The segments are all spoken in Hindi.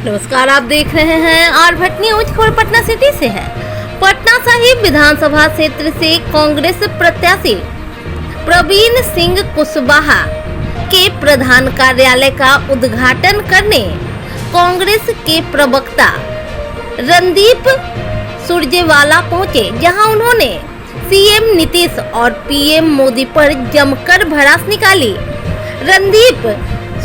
नमस्कार, आप देख रहे हैं आर भट्ट न्यूज। खबर पटना सिटी से है। पटना साहिब विधानसभा क्षेत्र से कांग्रेस प्रत्याशी प्रवीण सिंह कुशवाहा के प्रधान कार्यालय का उद्घाटन करने कांग्रेस के प्रवक्ता रणदीप सुरजेवाला पहुंचे, जहां उन्होंने सीएम नीतीश और पीएम मोदी पर जमकर भड़ास निकाली। रणदीप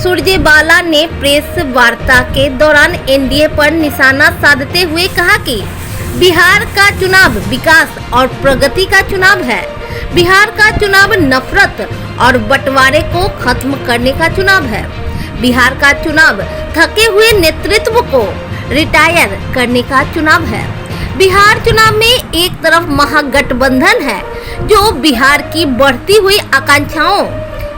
सुरजेवाला ने प्रेस वार्ता के दौरान एनडीए पर निशाना साधते हुए कहा कि बिहार का चुनाव विकास और प्रगति का चुनाव है। बिहार का चुनाव नफरत और बंटवारे को खत्म करने का चुनाव है। बिहार का चुनाव थके हुए नेतृत्व को रिटायर करने का चुनाव है। बिहार चुनाव में एक तरफ महागठबंधन है जो बिहार की बढ़ती हुई आकांक्षाओं,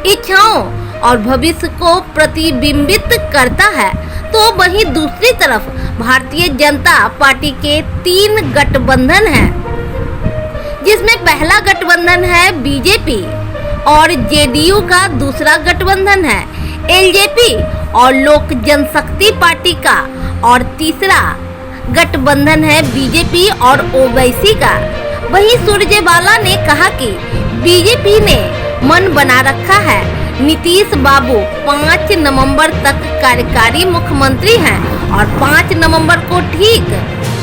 इच्छाओं और भविष्य को प्रतिबिंबित करता है, तो वहीं दूसरी तरफ भारतीय जनता पार्टी के 3 गठबंधन हैं, जिसमें पहला गठबंधन है बीजेपी और जेडीयू का दूसरा गठबंधन है एलजेपी और लोक जनशक्ति पार्टी का, और तीसरा गठबंधन है बीजेपी और ओवैसी का। वहीं सुरजेवाला ने कहा कि बीजेपी ने मन बना रखा है नीतीश बाबू 5 नवंबर तक कार्यकारी मुख्यमंत्री हैं और 5 नवंबर को ठीक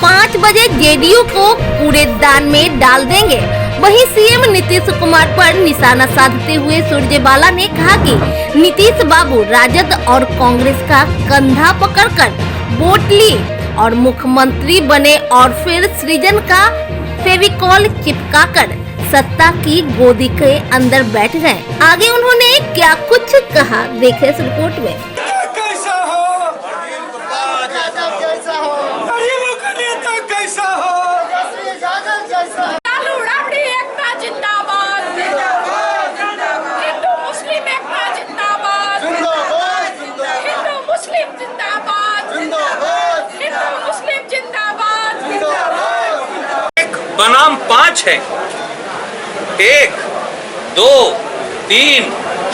5 बजे जेडीयू को कूड़ेदान में डाल देंगे। वहीं सीएम नीतीश कुमार पर निशाना साधते हुए सुरजेवाला ने कहा कि नीतीश बाबू राजद और कांग्रेस का कंधा पकड़कर वोट ली और मुख्यमंत्री बने और फिर सृजन का फेविकॉल चिपकाकर सत्ता की गोदी के अंदर बैठ गए। आगे उन्होंने क्या कुछ कहा, देखें इस रिपोर्ट में। कैसा हो गरीबों का नेता, कैसा हो जिंदाबाद, हिंदू मुस्लिम एकता जिंदाबाद, हिंदू मुस्लिम जिंदाबाद, हिंदू मुस्लिम जिंदाबाद। बनाम 5 है, 1, 2, 3,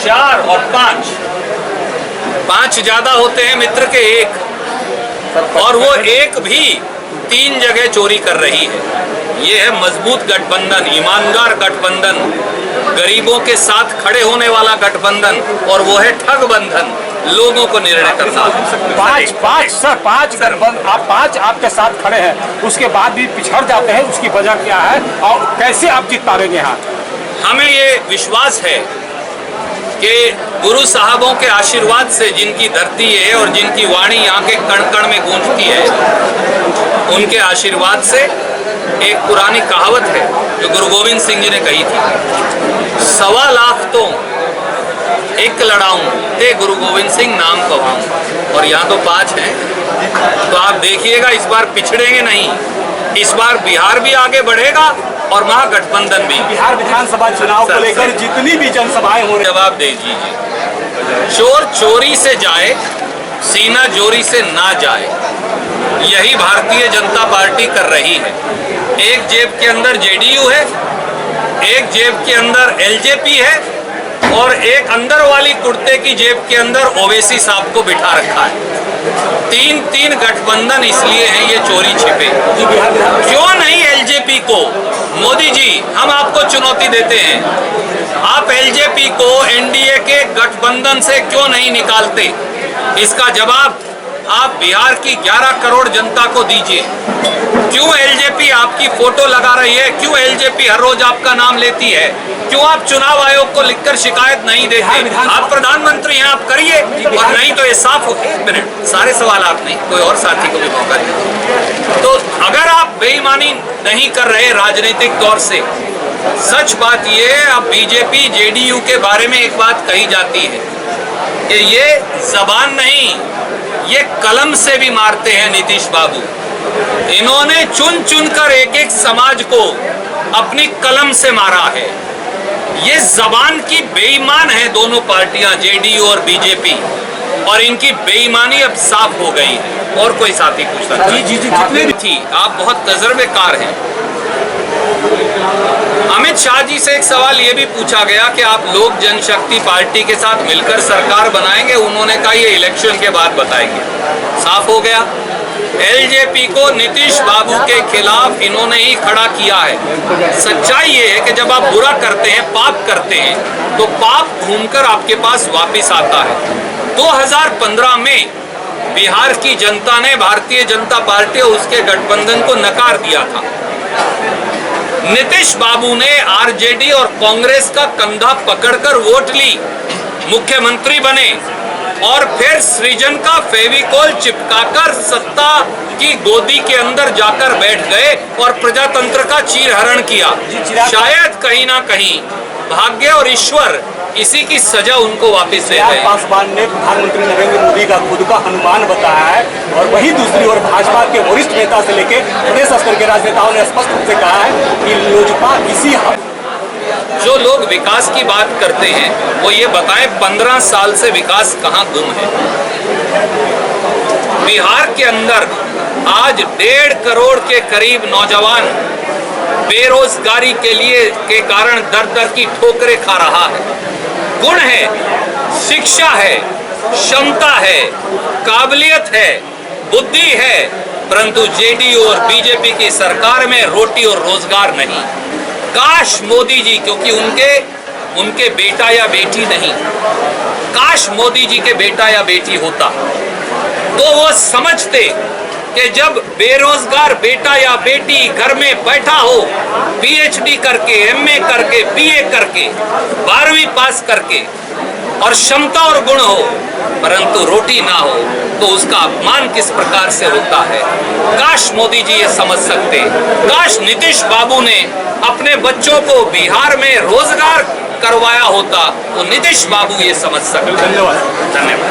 4 और 5 ज्यादा होते हैं मित्र के 1, और वो 1 भी 3 जगह चोरी कर रही है। ये है मजबूत गठबंधन, ईमानदार गठबंधन, गरीबों के साथ खड़े होने वाला गठबंधन, और वो है ठग बंधन, लोगों को निर्णय करना। 5 गठबंधन, आप 5 आपके साथ खड़े हैं, उसके बाद भी पिछड़ जाते हैं, उसकी वजह क्या है और कैसे आप जीत पाएंगे? यहाँ हमें ये विश्वास है कि गुरु साहबों के आशीर्वाद से, जिनकी धरती है और जिनकी वाणी यहाँ के कण कण में गूंजती है, उनके आशीर्वाद से एक पुरानी कहावत है जो गुरु गोविंद सिंह जी ने कही थी, 1.25 लाख तो एक लड़ाऊं ते गुरु गोविंद सिंह नाम कहाऊं। और यहाँ तो 5 हैं, तो आप देखिएगा इस बार पिछड़ेंगे नहीं। इस बार बिहार भी आगे बढ़ेगा और महागठबंधन भी। बिहार विधानसभा चुनाव को लेकर जितनी भी जनसभाएं हो रही, जवाब दे दीजिए। चोर चोरी से जाए, सीना जोरी से ना जाए, यही भारतीय जनता पार्टी कर रही है। एक जेब के अंदर जेडीयू है, एक जेब के अंदर एलजेपी है, और एक अंदर वाली कुर्ते की जेब के अंदर ओवैसी साहब को बिठा रखा है। 3 गठबंधन इसलिए हैं ये चोरी छिपे। क्यों नहीं एलजेपी को? मोदी जी, हम आपको चुनौती देते हैं, आप एलजेपी को एनडीए के गठबंधन से क्यों नहीं निकालते? इसका जवाब आप बिहार की 11 करोड़ जनता को दीजिए। क्यों एलजेपी आपकी फोटो लगा रही है? क्यों एलजेपी हर रोज आपका नाम लेती है? क्यों आप चुनाव आयोग को लिखकर शिकायत नहीं देते? आप प्रधानमंत्री हैं, आप करिए, और नहीं तो ये साफ हो। 1 मिनट, सारे सवाल आप नहीं, कोई और साथी को भी मौका दीजिए। तो अगर आप बेईमानी नहीं कर रहे राजनीतिक तौर से, सच बात ये है, अब बीजेपी जेडीयू के बारे में एक बात कही जाती है कि ये जबान नहीं, ये कलम से भी मारते हैं नीतीश बाबू। इन्होंने चुन चुनकर एक समाज को अपनी कलम से मारा है। ये जबान की बेईमान है दोनों पार्टियां, जेडीयू और बीजेपी, और इनकी बेईमानी अब साफ हो गई है। और कोई साथी पूछ सकता है? जी, जितने थी, आप बहुत तजर्बेकार हैं। अमित शाह जी से एक सवाल ये भी पूछा गया कि आप लोक जनशक्ति पार्टी के साथ मिलकर सरकार बनाएंगे। उन्होंने कहा ये इलेक्शन के बाद बताएंगे। साफ हो गया, एलजेपी को नीतीश बाबू के खिलाफ इन्होंने ही खड़ा किया है। सच्चाई ये है कि जब आप बुरा करते हैं, पाप करते हैं, तो पाप घूमकर आपके पास वापस आता है। 2015 में बिहार की जनता ने भारतीय जनता पार्टी और उसके गठबंधन को नकार दिया था। नीतीश बाबू ने आरजेडी और कांग्रेस का कंधा पकड़कर वोट ली, मुख्यमंत्री बने और फिर सृजन का फेविकोल चिपकाकर सत्ता की गोदी के अंदर जाकर बैठ गए और प्रजातंत्र का चीरहरण किया। शायद कहीं ना कहीं भाग्य और ईश्वर इसी की सजा उनको वापस दे गए। पासवान ने प्रधानमंत्री नरेंद्र मोदी का खुद का हनुमान बताया है, और वहीं दूसरी ओर भाजपा के वरिष्ठ नेता से लेकर प्रदेश स्तर के राजनेताओं ने स्पष्ट रूप से कहा है कि लोजपा इसी जो लोग विकास की बात करते हैं वो ये बताएं 15 साल से विकास कहां गुम है। बिहार के अंदर आज 1.5 करोड़ के करीब नौजवान बेरोजगारी के कारण दर दर की ठोकरें खा रहा है। गुण है, शिक्षा है, क्षमता है, काबिलियत है, बुद्धि है, परंतु जेडीयू और बीजेपी की सरकार में रोटी और रोजगार नहीं। काश मोदी जी, क्योंकि उनके बेटा या बेटी नहीं, काश मोदी जी के बेटा या बेटी होता तो वो समझते कि जब बेरोजगार बेटा या बेटी घर में बैठा हो, पीएचडी करके, एमए करके, बीए करके, 12वीं पास करके, और क्षमता और गुण हो परंतु रोटी ना हो, तो उसका अपमान किस प्रकार से होता है। काश मोदी जी ये समझ सकते, काश नीतीश बाबू ने अपने बच्चों को बिहार में रोजगार करवाया होता तो नीतीश बाबू ये समझ सकते। धन्यवाद। धन्यवाद।